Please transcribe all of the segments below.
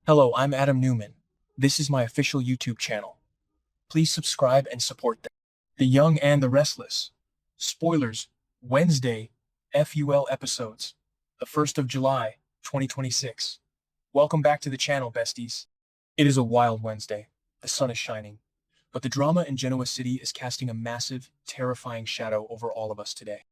Hello, I'm Adam Newman. This is my official YouTube channel. Please subscribe and support them. The Young and the Restless. Spoilers, Wednesday, FUL episodes, the 1st of July, 2026. Welcome back to the channel, besties. It is a wild Wednesday. The sun is shining, but the drama in Genoa City is casting a massive, terrifying shadow over all of us today.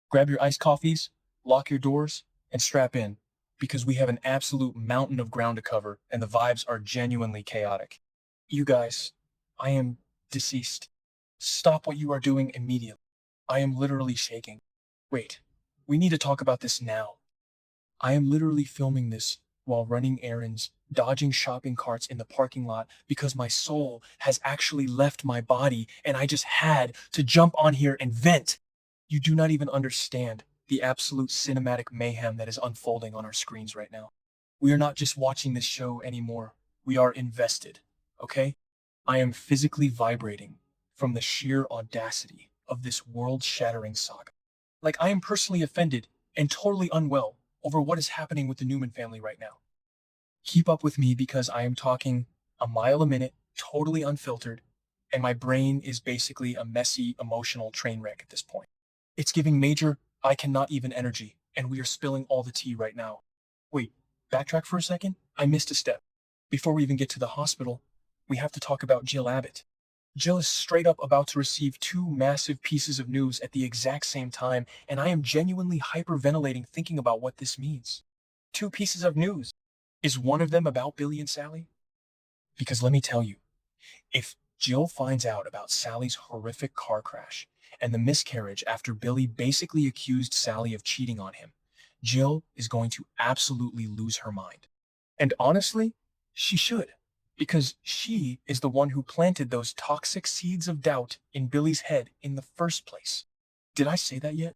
Grab your iced coffees, lock your doors, and strap in, because we have an absolute mountain of ground to cover and the vibes are genuinely chaotic. You guys, I am deceased. Stop what you are doing immediately. I am literally shaking. Wait, we need to talk about this now. I am literally filming this while running errands, dodging shopping carts in the parking lot because my soul has actually left my body and I just had to jump on here and vent. You do not even understand the absolute cinematic mayhem that is unfolding on our screens right now. We are not just watching this show anymore. We are invested, okay? I am physically vibrating from the sheer audacity of this world-shattering saga. Like, I am personally offended and totally unwell over what is happening with the Newman family right now. Keep up with me because I am talking a mile a minute, totally unfiltered, and my brain is basically a messy, emotional train wreck at this point. It's giving major I cannot even energy, and we are spilling all the tea right now. Wait, backtrack for a second? I missed a step. Before we even get to the hospital, we have to talk about Jill Abbott. Jill is straight up about to receive two massive pieces of news at the exact same time, and I am genuinely hyperventilating thinking about what this means. Two pieces of news. Is one of them about Billy and Sally? Because let me tell you, if Jill finds out about Sally's horrific car crash and the miscarriage after Billy basically accused Sally of cheating on him, Jill is going to absolutely lose her mind. And honestly, she should, because she is the one who planted those toxic seeds of doubt in Billy's head in the first place. Did I say that yet?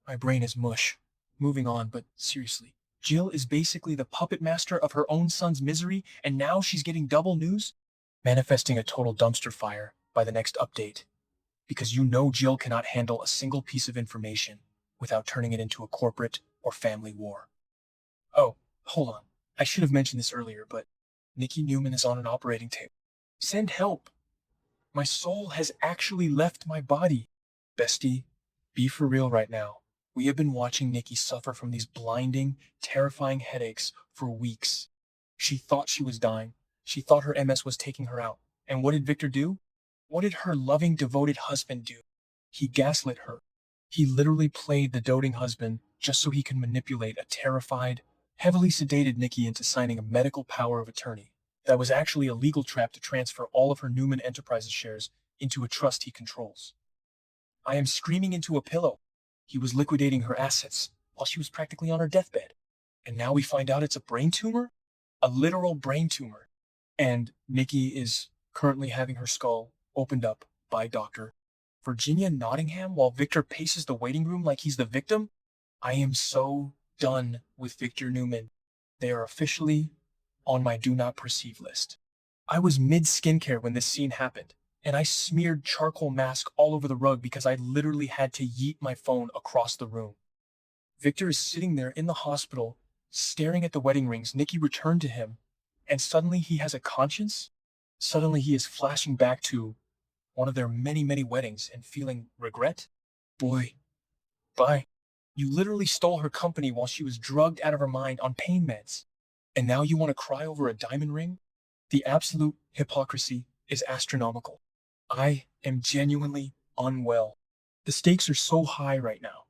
My brain is mush. Moving on, but seriously, Jill is basically the puppet master of her own son's misery, and now she's getting double news? Manifesting a total dumpster fire by the next update. Because you know Jill cannot handle a single piece of information without turning it into a corporate or family war. Oh, hold on. I should have mentioned this earlier, but Nikki Newman is on an operating table. Send help. My soul has actually left my body. Bestie, be for real right now. We have been watching Nikki suffer from these blinding, terrifying headaches for weeks. She thought she was dying. She thought her MS was taking her out. And what did Victor do? What did her loving, devoted husband do? He gaslit her. He literally played the doting husband just so he could manipulate a terrified, heavily sedated Nikki into signing a medical power of attorney that was actually a legal trap to transfer all of her Newman Enterprises shares into a trust he controls. I am screaming into a pillow. He was liquidating her assets while she was practically on her deathbed. And now we find out it's a brain tumor? A literal brain tumor. And Nikki is currently having her skull opened up by Dr. Virginia Nottingham while Victor paces the waiting room like he's the victim? I am so done with Victor Newman. They are officially on my do not perceive list. I was mid-skincare when this scene happened, and I smeared charcoal mask all over the rug because I literally had to yeet my phone across the room. Victor is sitting there in the hospital, staring at the wedding rings Nikki returned to him, and suddenly he has a conscience? Suddenly he is flashing back to one of their many, many weddings and feeling regret? Boy, bye. You literally stole her company while she was drugged out of her mind on pain meds. And now you want to cry over a diamond ring? The absolute hypocrisy is astronomical. I am genuinely unwell. The stakes are so high right now,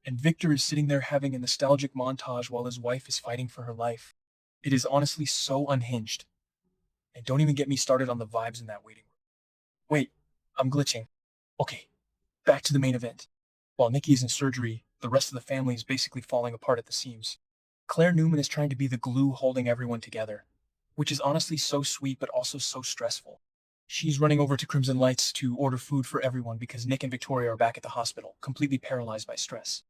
and Victor is sitting there having a nostalgic montage while his wife is fighting for her life. It is honestly so unhinged. And don't even get me started on the vibes in that waiting room. Wait, I'm glitching. Okay, back to the main event. While Nikki is in surgery, the rest of the family is basically falling apart at the seams. Claire Newman is trying to be the glue holding everyone together, which is honestly so sweet but also so stressful. She's running over to Crimson Lights to order food for everyone because Nick and Victoria are back at the hospital, completely paralyzed by stress.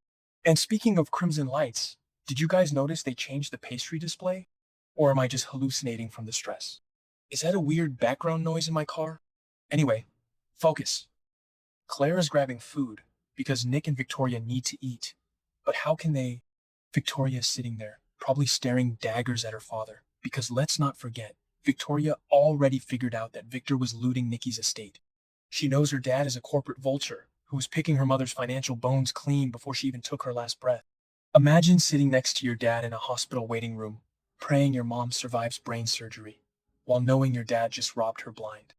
And speaking of Crimson Lights, did you guys notice they changed the pastry display? Or am I just hallucinating from the stress? Is that a weird background noise in my car? Anyway, focus. Claire is grabbing food because Nick and Victoria need to eat. But how can they? Victoria is sitting there, probably staring daggers at her father, Because let's not forget, Victoria already figured out that Victor was looting Nikki's estate. She knows her dad is a corporate vulture who was picking her mother's financial bones clean before she even took her last breath. Imagine sitting next to your dad in a hospital waiting room, praying your mom survives brain surgery, while knowing your dad just robbed her blind.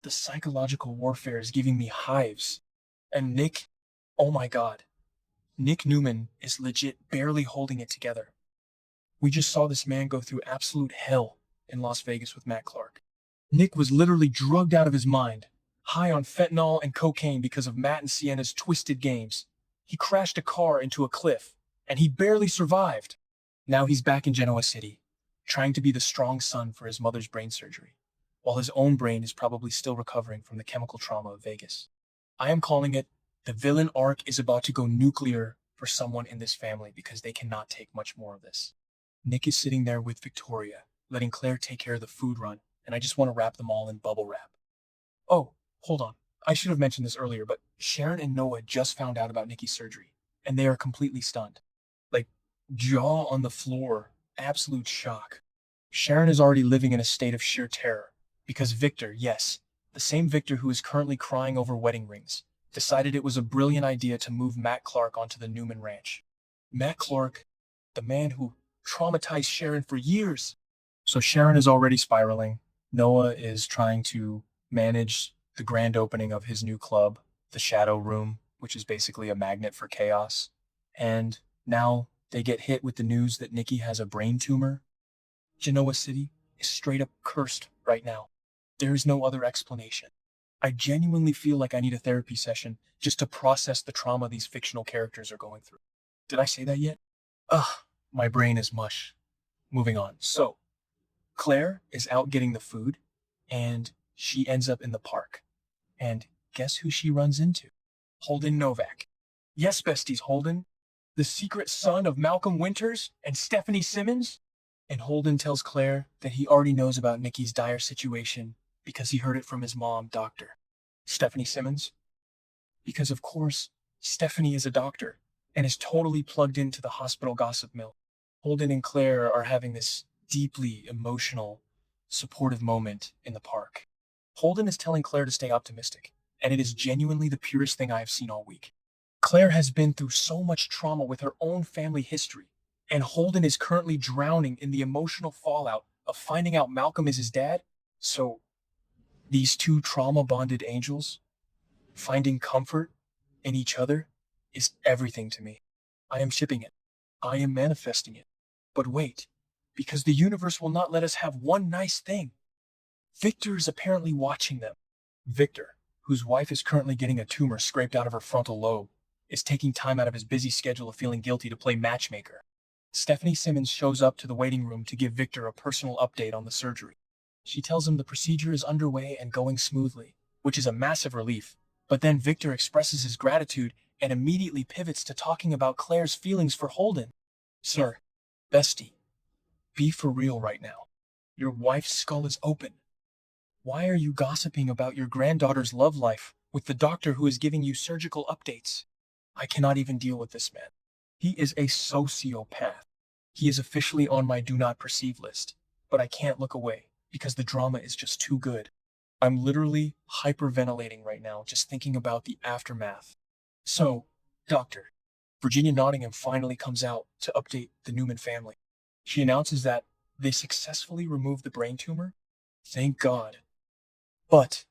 The psychological warfare is giving me hives. And Nick, oh my god, Nick Newman is legit barely holding it together. We just saw this man go through absolute hell in Las Vegas with Matt Clark. Nick was literally drugged out of his mind, high on fentanyl and cocaine because of Matt and Sienna's twisted games. He crashed a car into a cliff, and he barely survived. Now he's back in Genoa City, trying to be the strong son for his mother's brain surgery, while his own brain is probably still recovering from the chemical trauma of Vegas. I am calling it the villain arc is about to go nuclear for someone in this family because they cannot take much more of this. Nick is sitting there with Victoria, letting Claire take care of the food run, and I just want to wrap them all in bubble wrap. Oh, hold on. I should have mentioned this earlier, but Sharon and Noah just found out about Nikki's surgery, and they are completely stunned. Like, jaw on the floor, absolute shock. Sharon is already living in a state of sheer terror, because Victor, yes, the same Victor who is currently crying over wedding rings, decided it was a brilliant idea to move Matt Clark onto the Newman Ranch. Matt Clark, the man who traumatized Sharon for years. So Sharon is already spiraling. Noah is trying to manage the grand opening of his new club, the Shadow Room, which is basically a magnet for chaos. And now they get hit with the news that Nikki has a brain tumor. Genoa City is straight up cursed right now. There is no other explanation. I genuinely feel like I need a therapy session just to process the trauma these fictional characters are going through. Did I say that yet? Ugh, my brain is mush. Moving on. So, Claire is out getting the food, and she ends up in the park. And guess who she runs into? Holden Novak. Yes, besties, Holden. The secret son of Malcolm Winters and Stephanie Simmons? And Holden tells Claire that he already knows about Nikki's dire situation because he heard it from his mom, Doctor Stephanie Simmons. Because of course, Stephanie is a doctor and is totally plugged into the hospital gossip mill. Holden and Claire are having this deeply emotional, supportive moment in the park. Holden is telling Claire to stay optimistic, and it is genuinely the purest thing I have seen all week. Claire has been through so much trauma with her own family history, and Holden is currently drowning in the emotional fallout of finding out Malcolm is his dad. So, these two trauma-bonded angels, finding comfort in each other, is everything to me. I am shipping it. I am manifesting it. But wait, because the universe will not let us have one nice thing. Victor is apparently watching them. Victor, whose wife is currently getting a tumor scraped out of her frontal lobe, is taking time out of his busy schedule of feeling guilty to play matchmaker. Stephanie Simmons shows up to the waiting room to give Victor a personal update on the surgery. She tells him the procedure is underway and going smoothly, which is a massive relief. But then Victor expresses his gratitude and immediately pivots to talking about Claire's feelings for Holden. Sir, bestie, be for real right now. Your wife's skull is open. Why are you gossiping about your granddaughter's love life with the doctor who is giving you surgical updates? I cannot even deal with this man. He is a sociopath. He is officially on my do not perceive list, but I can't look away because the drama is just too good. I'm literally hyperventilating right now just thinking about the aftermath. So, Doctor, Virginia Nottingham finally comes out to update the Newman family. She announces that they successfully removed the brain tumor. Thank God. But,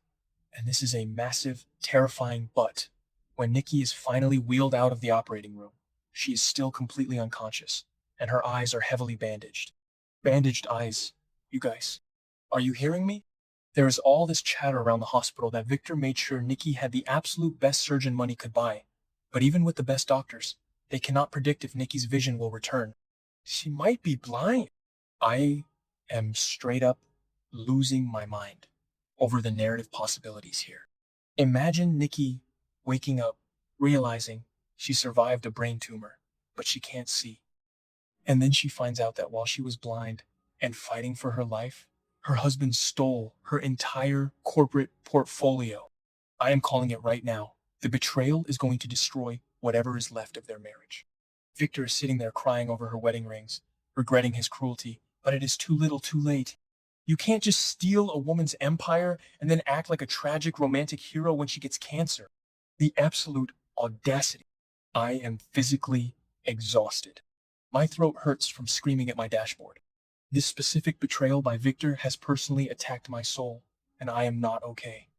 and this is a massive, terrifying but, when Nikki is finally wheeled out of the operating room, she is still completely unconscious, and her eyes are heavily bandaged. Bandaged eyes, you guys. Are you hearing me? There is all this chatter around the hospital that Victor made sure Nikki had the absolute best surgeon money could buy. But even with the best doctors, they cannot predict if Nikki's vision will return. She might be blind. I am straight up losing my mind over the narrative possibilities here. Imagine Nikki waking up, realizing she survived a brain tumor, but she can't see. And then she finds out that while she was blind and fighting for her life, her husband stole her entire corporate portfolio. I am calling it right now. The betrayal is going to destroy whatever is left of their marriage. Victor is sitting there crying over her wedding rings, regretting his cruelty, But it is too little too late. You can't just steal a woman's empire and then act like a tragic romantic hero when she gets cancer. The absolute audacity. I am physically exhausted. My throat hurts from screaming at my dashboard. This specific betrayal by Victor has personally attacked my soul, and I am not okay.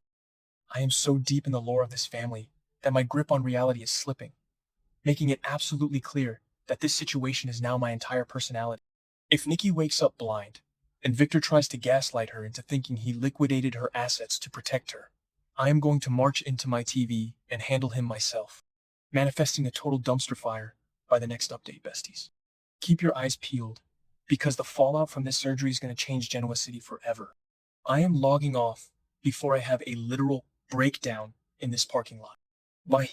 I am so deep in the lore of this family that my grip on reality is slipping, making it absolutely clear that this situation is now my entire personality. If Nikki wakes up blind, and Victor tries to gaslight her into thinking he liquidated her assets to protect her, I am going to march into my TV and handle him myself, manifesting a total dumpster fire by the next update, besties. Keep your eyes peeled, because the fallout from this surgery is going to change Genoa City forever. I am logging off before I have a literal breakdown in this parking lot. Bye.